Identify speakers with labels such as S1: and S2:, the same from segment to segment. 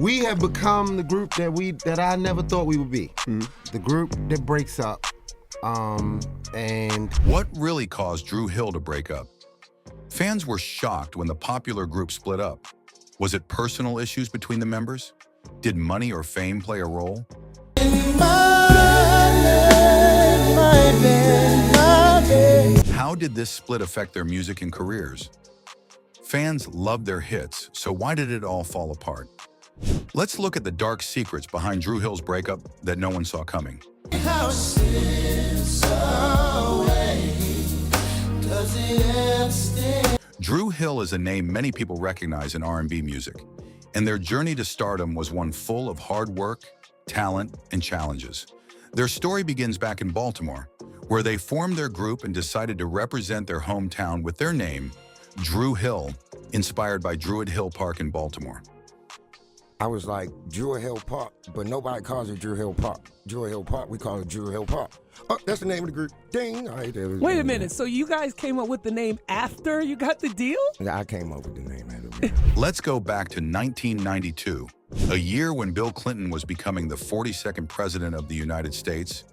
S1: We have become the group that I never thought we would be. The group that breaks up. And
S2: what really caused Dru Hill to break up? Fans were shocked when the popular group split up. Was it personal issues between the members? Did money or fame play a role? How did this split affect their music and careers? Fans loved their hits, so why did it all fall apart? Let's look at the dark secrets behind Dru Hill's breakup that no one saw coming. Dru Hill is a name many people recognize in R&B music, and their journey to stardom was one full of hard work, talent, and challenges. Their story begins back in Baltimore, where they formed their group and decided to represent their hometown with their name, Dru Hill, inspired by Druid Hill Park in Baltimore.
S3: I was like, Dru Hill Park, but nobody calls it Dru Hill Park. Dru Hill Park, we call it Dru Hill Park. Oh, that's the name of the group. Ding. All right,
S4: wait a minute, so you guys came up with the name after you got the deal?
S3: Yeah, I came up with the name after.
S2: Let's go back to 1992, a year when Bill Clinton was becoming the 42nd president of the United States.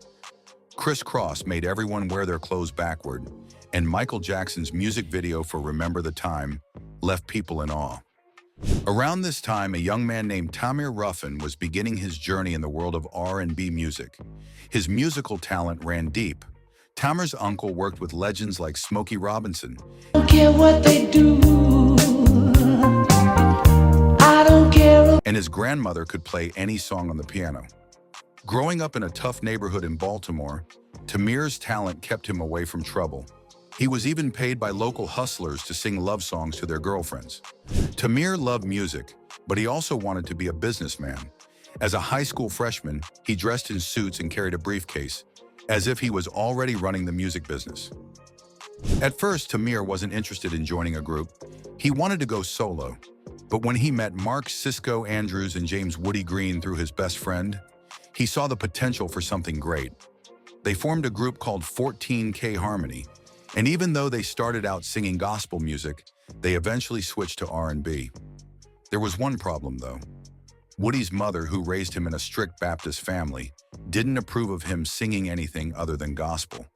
S2: Criss Cross made everyone wear their clothes backward, and Michael Jackson's music video for Remember the Time left people in awe. Around this time, a young man named Tamir Ruffin was beginning his journey in the world of R&B music. His musical talent ran deep. Tamir's uncle worked with legends like Smokey Robinson.
S5: I don't care what they do. I don't care.
S2: And his grandmother could play any song on the piano. Growing up in a tough neighborhood in Baltimore, Tamir's talent kept him away from trouble. He was even paid by local hustlers to sing love songs to their girlfriends. Tamir loved music, but he also wanted to be a businessman. As a high school freshman, he dressed in suits and carried a briefcase, as if he was already running the music business. At first, Tamir wasn't interested in joining a group. He wanted to go solo. But when he met Mark Sisqo Andrews and James Woody Green through his best friend, he saw the potential for something great. They formed a group called 14K Harmony. And even though they started out singing gospel music, they eventually switched to R&B. There was one problem, though. Woody's mother, who raised him in a strict Baptist family, didn't approve of him singing anything other than gospel.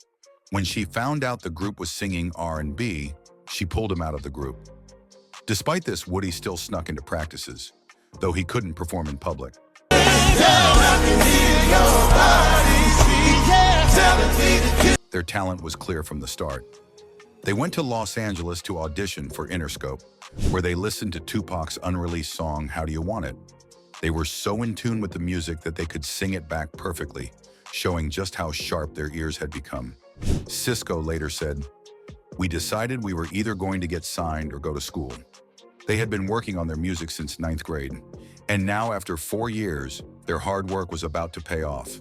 S2: When she found out the group was singing R&B, she pulled him out of the group. Despite this, Woody still snuck into practices, though he couldn't perform in public. Their talent was clear from the start. They went to Los Angeles to audition for Interscope, where they listened to Tupac's unreleased song, How Do You Want It? They were so in tune with the music that they could sing it back perfectly, showing just how sharp their ears had become. Sisqo later said, "We decided we were either going to get signed or go to school." They had been working on their music since 9th grade, and now after 4 years, their hard work was about to pay off.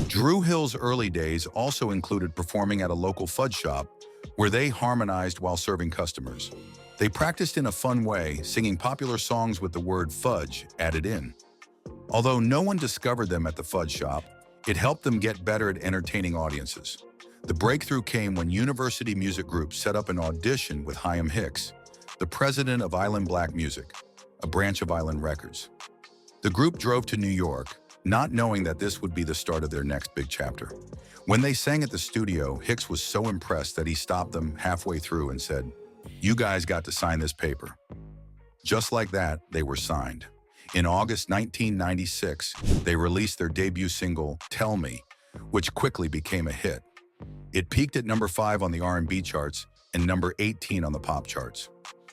S2: Dru Hill's early days also included performing at a local fudge shop where they harmonized while serving customers. They practiced in a fun way, singing popular songs with the word fudge added in. Although no one discovered them at the fudge shop, it helped them get better at entertaining audiences. The breakthrough came when University Music Group set up an audition with Chaim Hicks, the president of Island Black Music, a branch of Island Records. The group drove to New York, not knowing that this would be the start of their next big chapter. When they sang at the studio, Hicks was so impressed that he stopped them halfway through and said, "You guys got to sign this paper." Just like that, they were signed. In August 1996, they released their debut single, Tell Me, which quickly became a hit. It peaked at number 5 on the R&B charts and number 18 on the pop charts.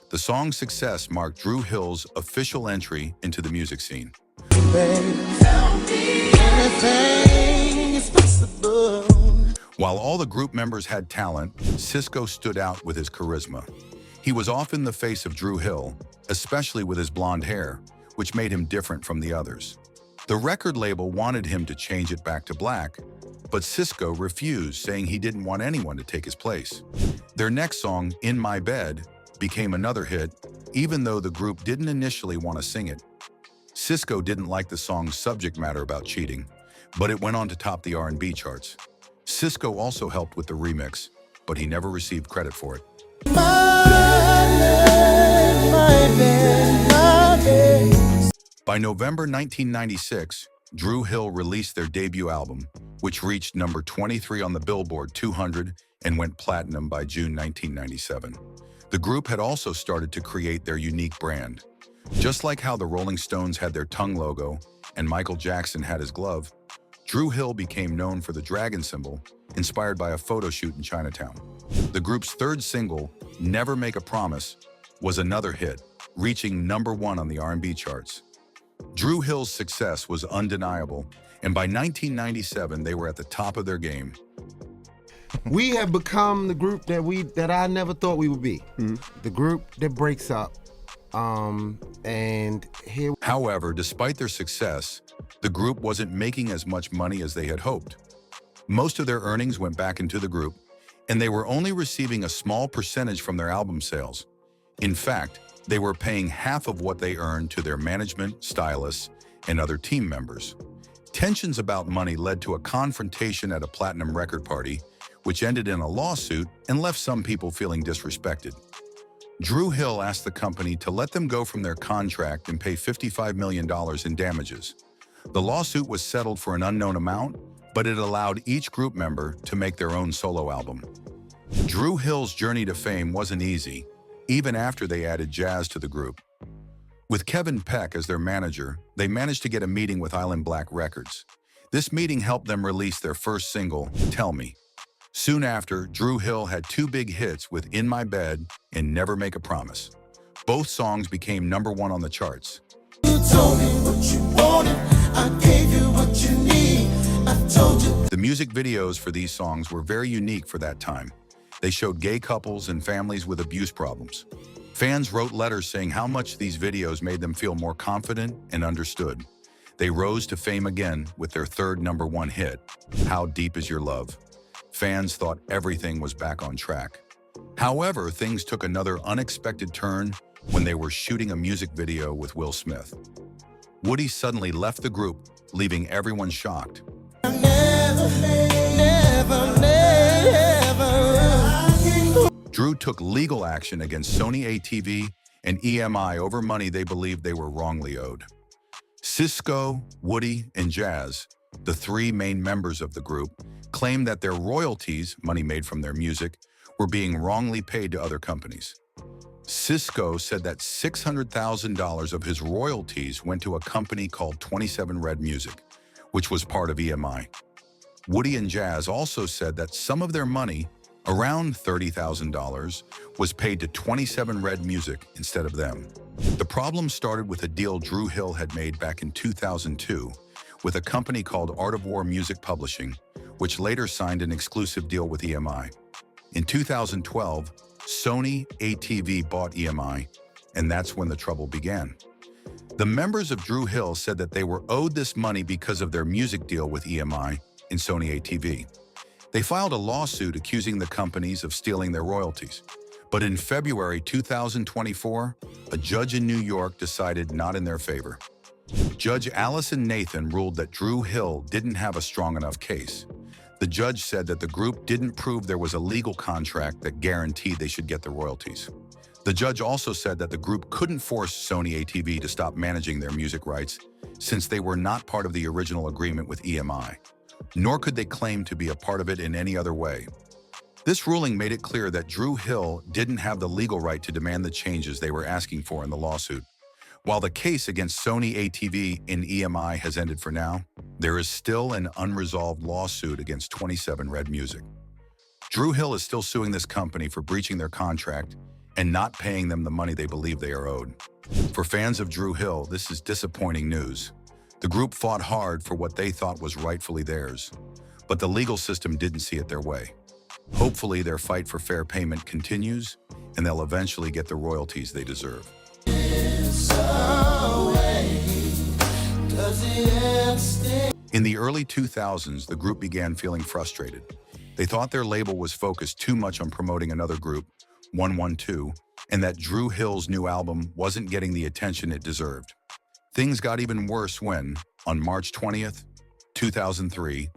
S2: The song's success marked Dru Hill's official entry into the music scene. While all the group members had talent, Sisqo stood out with his charisma. He was often the face of Dru Hill, especially with his blonde hair, which made him different from the others. The record label wanted him to change it back to black, but Sisqo refused, saying he didn't want anyone to take his place. Their next song, In My Bed, became another hit, even though the group didn't initially want to sing it. Sisqo didn't like the song's subject matter about cheating, but it went on to top the R&B charts. Sisqo also helped with the remix, but he never received credit for it. By November 1996, Dru Hill released their debut album, which reached number 23 on the Billboard 200 and went platinum by June 1997. The group had also started to create their unique brand. Just like how the Rolling Stones had their tongue logo and Michael Jackson had his glove, Dru Hill became known for the dragon symbol, inspired by a photo shoot in Chinatown. The group's third single, Never Make a Promise, was another hit, reaching number 1 on the R&B charts. Dru Hill's success was undeniable, and by 1997, they were at the top of their game.
S1: We have become the group that I never thought we would be. The group that breaks up. And here.
S2: However, despite their success, the group wasn't making as much money as they had hoped. Most of their earnings went back into the group, and they were only receiving a small percentage from their album sales. In fact, they were paying half of what they earned to their management, stylists, and other team members. Tensions about money led to a confrontation at a platinum record party, which ended in a lawsuit and left some people feeling disrespected. Dru Hill asked the company to let them go from their contract and pay $55 million in damages. The lawsuit was settled for an unknown amount, but it allowed each group member to make their own solo album. Dru Hill's journey to fame wasn't easy, even after they added jazz to the group. With Kevin Peck as their manager, they managed to get a meeting with Island Black Records. This meeting helped them release their first single, Tell Me. Soon after, Dru Hill had 2 big hits with In My Bed and Never Make a Promise. Both songs became number 1 on the charts.
S6: You told me what you wanted, I gave you what you need, I told you.
S2: The music videos for these songs were very unique for that time. They showed gay couples and families with abuse problems. Fans wrote letters saying how much these videos made them feel more confident and understood. They rose to fame again with their third number 1 hit, How Deep Is Your Love. Fans thought everything was back on track. However, things took another unexpected turn when they were shooting a music video with Will Smith. Woody suddenly left the group, leaving everyone shocked. Dru took legal action against Sony ATV and EMI over money they believed they were wrongly owed. Sisqo, Woody, and Jazz, the 3 main members of the group, claimed that their royalties, money made from their music, were being wrongly paid to other companies. Sisqo said that $600,000 of his royalties went to a company called 27 Red Music, which was part of EMI. Woody and Jazz also said that some of their money, around $30,000, was paid to 27 Red Music instead of them. The problem started with a deal Dru Hill had made back in 2002 with a company called Art of War Music Publishing, which later signed an exclusive deal with EMI. In 2012, Sony ATV bought EMI, and that's when the trouble began. The members of Dru Hill said that they were owed this money because of their music deal with EMI and Sony ATV. They filed a lawsuit accusing the companies of stealing their royalties. But in February 2024, a judge in New York decided not in their favor. Judge Allison Nathan ruled that Dru Hill didn't have a strong enough case. The judge said that the group didn't prove there was a legal contract that guaranteed they should get the royalties. The judge also said that the group couldn't force Sony ATV to stop managing their music rights since they were not part of the original agreement with EMI, nor could they claim to be a part of it in any other way. This ruling made it clear that Dru Hill didn't have the legal right to demand the changes they were asking for in the lawsuit. While the case against Sony ATV and EMI has ended for now, there is still an unresolved lawsuit against 27 Red Music. Dru Hill is still suing this company for breaching their contract and not paying them the money they believe they are owed. For fans of Dru Hill, this is disappointing news. The group fought hard for what they thought was rightfully theirs, but the legal system didn't see it their way. Hopefully, their fight for fair payment continues, and they'll eventually get the royalties they deserve. In the early 2000s, the group began feeling frustrated. They thought their label was focused too much on promoting another group, 112, and that Dru Hill's new album wasn't getting the attention it deserved. Things got even worse when, on March 20th, 2003,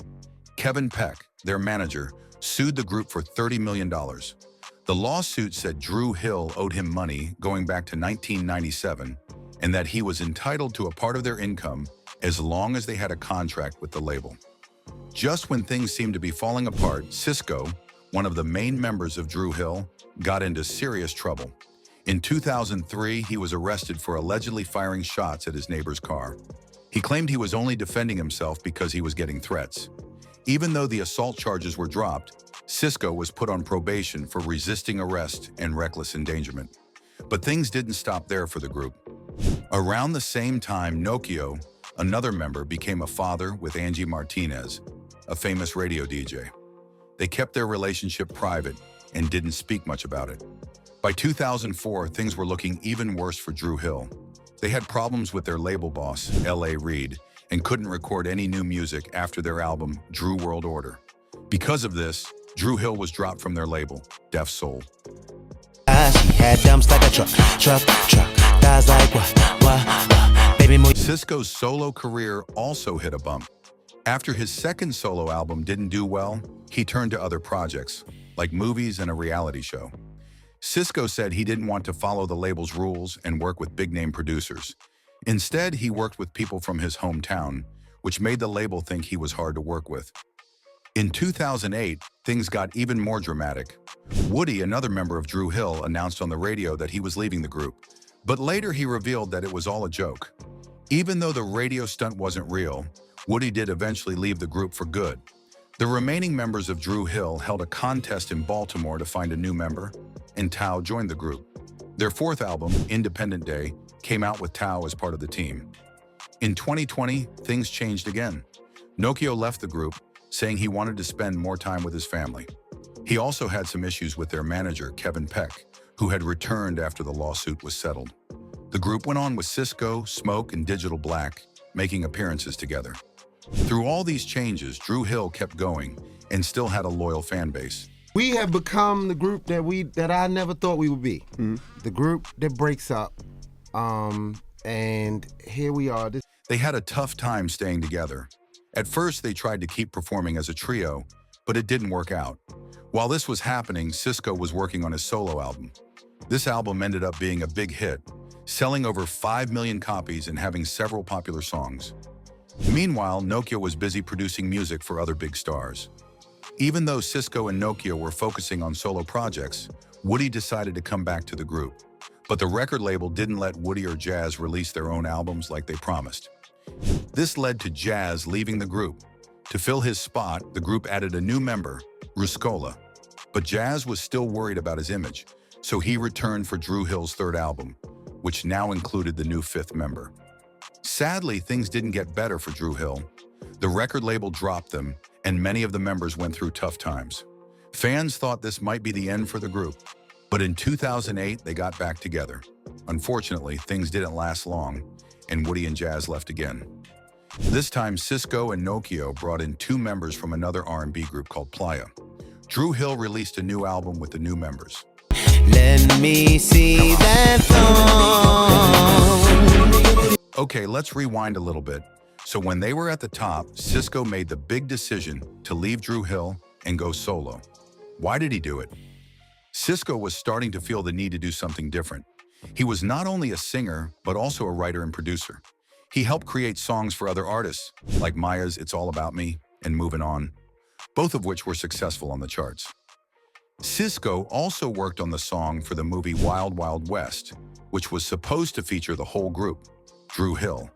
S2: Kevin Peck, their manager, sued the group for $30 million. The lawsuit said Dru Hill owed him money going back to 1997, and that he was entitled to a part of their income as long as they had a contract with the label. Just when things seemed to be falling apart, Sisqo, one of the main members of Dru Hill, got into serious trouble. In 2003, he was arrested for allegedly firing shots at his neighbor's car. He claimed he was only defending himself because he was getting threats. Even though the assault charges were dropped, Sisqo was put on probation for resisting arrest and reckless endangerment. But things didn't stop there for the group. Around the same time, Nokio, another member, became a father with Angie Martinez, a famous radio DJ. They kept their relationship private and didn't speak much about it. By 2004, things were looking even worse for Dru Hill. They had problems with their label boss, L.A. Reid, and couldn't record any new music after their album, Dru World Order. Because of this, Dru Hill was dropped from their label, Def Soul.
S7: She had dumps like a truck, thighs like what, baby move.
S2: Sisqo's solo career also hit a bump. After his second solo album didn't do well, he turned to other projects, like movies and a reality show. Sisqo said he didn't want to follow the label's rules and work with big-name producers. Instead, he worked with people from his hometown, which made the label think he was hard to work with. In 2008, things got even more dramatic. Woody, another member of Dru Hill, announced on the radio that he was leaving the group, but later he revealed that it was all a joke. Even though the radio stunt wasn't real, Woody did eventually leave the group for good. The remaining members of Dru Hill held a contest in Baltimore to find a new member, and Tao joined the group. Their fourth album, Independent Day, came out with Tao as part of the team. In 2020, things changed again. Nokio left the group, saying he wanted to spend more time with his family. He also had some issues with their manager, Kevin Peck, who had returned after the lawsuit was settled. The group went on with Sisqo, Smoke, and Digital Black, making appearances together. Through all these changes, Dru Hill kept going and still had a loyal fan base.
S1: We have become the group that I never thought we would be. The group that breaks up. And here we are.
S2: They had a tough time staying together. At first, they tried to keep performing as a trio, but it didn't work out. While this was happening, Sisqo was working on his solo album. This album ended up being a big hit, selling over 5 million copies and having several popular songs. Meanwhile, Nokio was busy producing music for other big stars. Even though Sisqo and Nokio were focusing on solo projects, Woody decided to come back to the group. But the record label didn't let Woody or Jazz release their own albums like they promised. This led to Jazz leaving the group. To fill his spot, the group added a new member, Ruscola. But Jazz was still worried about his image, so he returned for Dru Hill's third album, which now included the new fifth member. Sadly, things didn't get better for Dru Hill. The record label dropped them, and many of the members went through tough times. Fans thought this might be the end for the group, but in 2008, they got back together. Unfortunately, things didn't last long, and Woody and Jazz left again. This time, Sisqo and Nokio brought in two members from another R&B group called Playa. Dru Hill released a new album with the new members.
S7: Let me see that thong.
S2: Okay, let's rewind a little bit. So when they were at the top, Sisqo made the big decision to leave Dru Hill and go solo. Why did he do it? Sisqo was starting to feel the need to do something different. He was not only a singer, but also a writer and producer. He helped create songs for other artists, like Maya's It's All About Me and Moving On, both of which were successful on the charts. Sisqo also worked on the song for the movie Wild Wild West, which was supposed to feature the whole group, Dru Hill.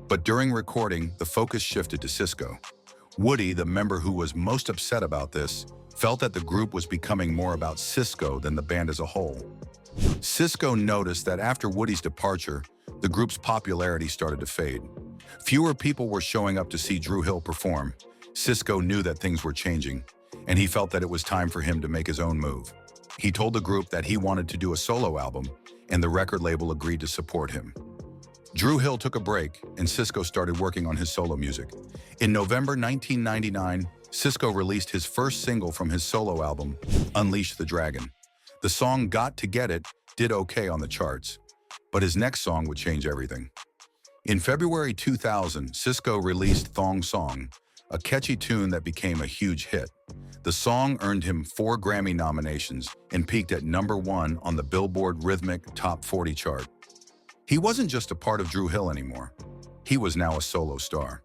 S2: But during recording, the focus shifted to Sisqo. Woody, the member who was most upset about this, felt that the group was becoming more about Sisqo than the band as a whole. Sisqo noticed that after Woody's departure, the group's popularity started to fade. Fewer people were showing up to see Dru Hill perform. Sisqo knew that things were changing, and he felt that it was time for him to make his own move. He told the group that he wanted to do a solo album, and the record label agreed to support him. Dru Hill took a break, and Sisqo started working on his solo music. In November 1999, Sisqo released his first single from his solo album, Unleash the Dragon. The song Got to Get It did okay on the charts, but his next song would change everything. In February 2000, Sisqo released Thong Song, a catchy tune that became a huge hit. The song earned him 4 Grammy nominations and peaked at #1 on the Billboard Rhythmic Top 40 chart. He wasn't just a part of Dru Hill anymore. He was now a solo star.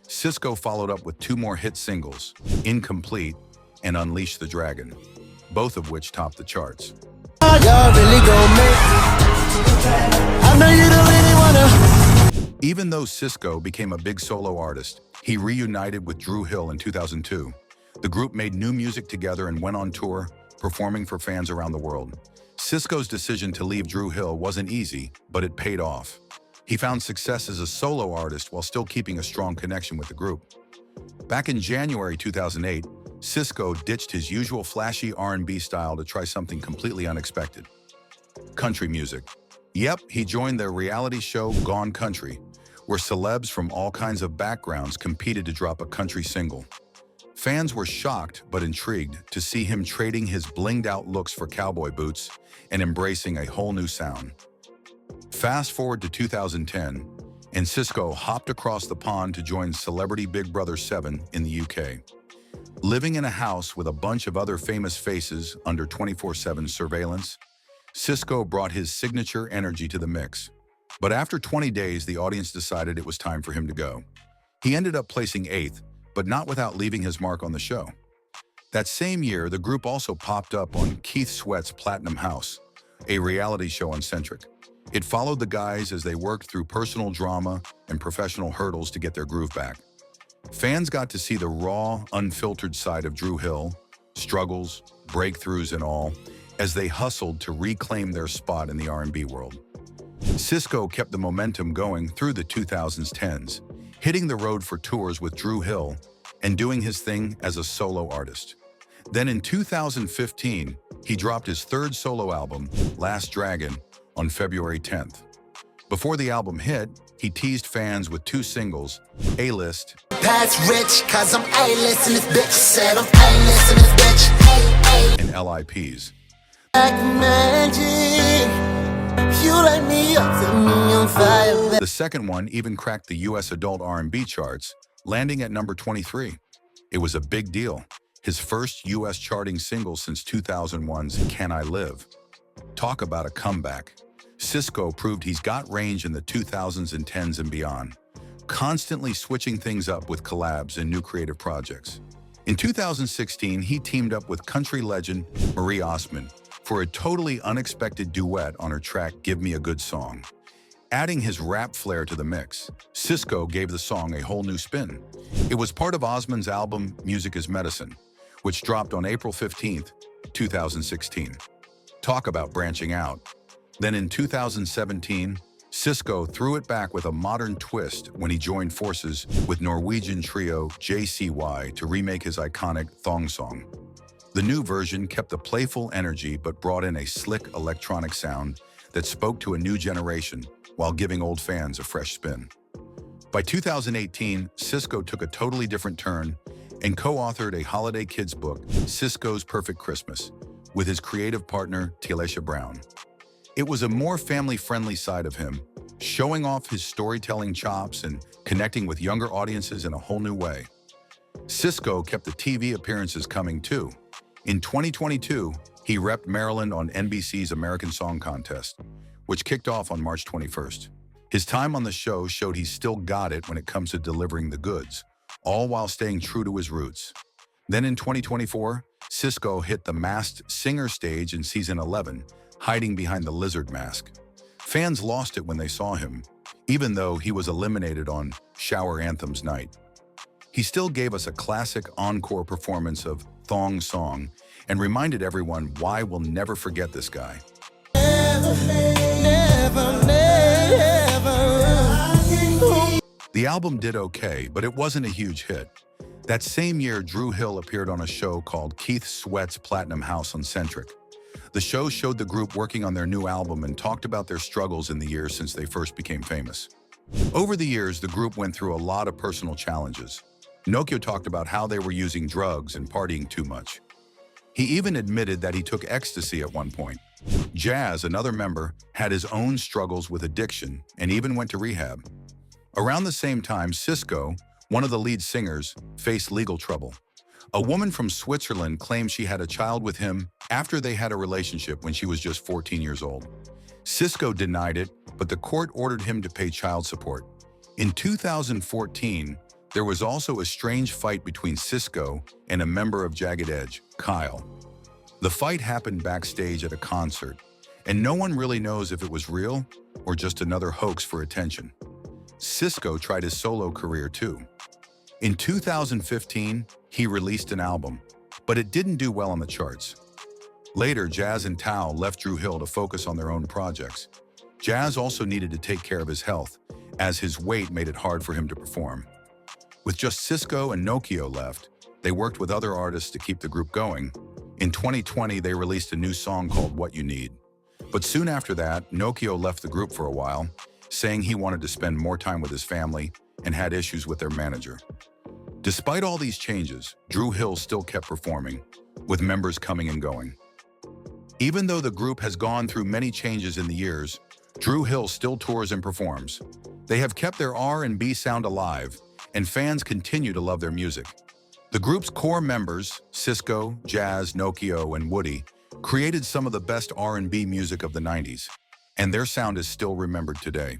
S2: Sisqo followed up with 2 more hit singles, Incomplete and Unleash the Dragon, both of which topped the charts.
S6: Y'all really gon' make. I know you don't really wanna.
S2: Even though Sisqo became a big solo artist, he reunited with Dru Hill in 2002. The group made new music together and went on tour, performing for fans around the world. Sisqo's decision to leave Dru Hill wasn't easy, but it paid off. He found success as a solo artist while still keeping a strong connection with the group. Back in January 2008, Sisqo ditched his usual flashy R&B style to try something completely unexpected. Country music. Yep, he joined the reality show Gone Country, where celebs from all kinds of backgrounds competed to drop a country single. Fans were shocked but intrigued to see him trading his blinged-out looks for cowboy boots and embracing a whole new sound. Fast forward to 2010, and Sisqo hopped across the pond to join Celebrity Big Brother 7 in the UK. Living in a house with a bunch of other famous faces under 24/7 surveillance, Sisqo brought his signature energy to the mix. But after 20 days, the audience decided it was time for him to go. He ended up placing 8th, but not without leaving his mark on the show. That same year, the group also popped up on Keith Sweat's Platinum House, a reality show on Centric. It followed the guys as they worked through personal drama and professional hurdles to get their groove back. Fans got to see the raw, unfiltered side of Dru Hill, struggles, breakthroughs and all, as they hustled to reclaim their spot in the R&B world. Sisqo kept the momentum going through the 2010s, hitting the road for tours with Dru Hill and doing his thing as a solo artist. Then in 2015, he dropped his 3rd solo album, Last Dragon, on February 10th. Before the album hit, he teased fans with 2 singles, A-List
S6: That's rich, cause I'm A-list in this bitch. Said I'm A-list in this bitch.
S2: and LIPs.
S6: Like magic. You light me up, set me on fire.
S2: The second one even cracked the US adult R&B charts, landing at number 23. It was a big deal, his first US charting single since 2001's Can I Live. Talk about a comeback. Sisqo proved he's got range in the 2000s and 10s and beyond, constantly switching things up with collabs and new creative projects. In 2016, he teamed up with country legend Marie Osmond for a totally unexpected duet on her track Give Me a Good Song. Adding his rap flair to the mix, Sisqo gave the song a whole new spin. It was part of Osmond's album Music is Medicine, which dropped on April 15th, 2016. Talk about branching out. Then in 2017, Sisqo threw it back with a modern twist when he joined forces with Norwegian trio JCY to remake his iconic Thong Song. The new version kept the playful energy but brought in a slick electronic sound that spoke to a new generation while giving old fans a fresh spin. By 2018, Sisqo took a totally different turn and co-authored a holiday kids book, Sisqo's Perfect Christmas, with his creative partner, Tielesha Brown. It was a more family-friendly side of him, showing off his storytelling chops and connecting with younger audiences in a whole new way. Sisqo kept the TV appearances coming too. In 2022, he repped Maryland on NBC's American Song Contest, which kicked off on March 21st. His time on the show showed he's still got it when it comes to delivering the goods, all while staying true to his roots. Then in 2024, Sisqo hit the Masked Singer stage in season 11, hiding behind the lizard mask. Fans lost it when they saw him, even though he was eliminated on Shower Anthems night. He still gave us a classic encore performance of Thong Song and reminded everyone why we'll never forget this guy. The album did okay, but it wasn't a huge hit. That same year, Dru Hill appeared on a show called Keith Sweat's Platinum House on Centric. The show showed the group working on their new album and talked about their struggles in the years since they first became famous. Over the years, the group went through a lot of personal challenges. Nokia talked about how they were using drugs and partying too much. He even admitted that he took ecstasy at one point. Jazz, another member, had his own struggles with addiction and even went to rehab. Around the same time, Sisqo, one of the lead singers, faced legal trouble. A woman from Switzerland claimed she had a child with him after they had a relationship when she was just 14 years old. Sisqo denied it, but the court ordered him to pay child support. In 2014, there was also a strange fight between Sisqo and a member of Jagged Edge, Kyle. The fight happened backstage at a concert, and no one really knows if it was real or just another hoax for attention. Sisqo tried his solo career too. In 2015, he released an album, but it didn't do well on the charts. Later, Jazz and Tao left Dru Hill to focus on their own projects. Jazz also needed to take care of his health, as his weight made it hard for him to perform. With just Sisqo and Nokio left, they worked with other artists to keep the group going. In 2020, they released a new song called What You Need. But soon after that, Nokio left the group for a while, saying he wanted to spend more time with his family and had issues with their manager. Despite all these changes, Dru Hill still kept performing, with members coming and going. Even though the group has gone through many changes in the years, Dru Hill still tours and performs. They have kept their R&B sound alive, and fans continue to love their music. The group's core members, Sisqo, Jazz, Nokio, and Woody, created some of the best R&B music of the 90s, and their sound is still remembered today.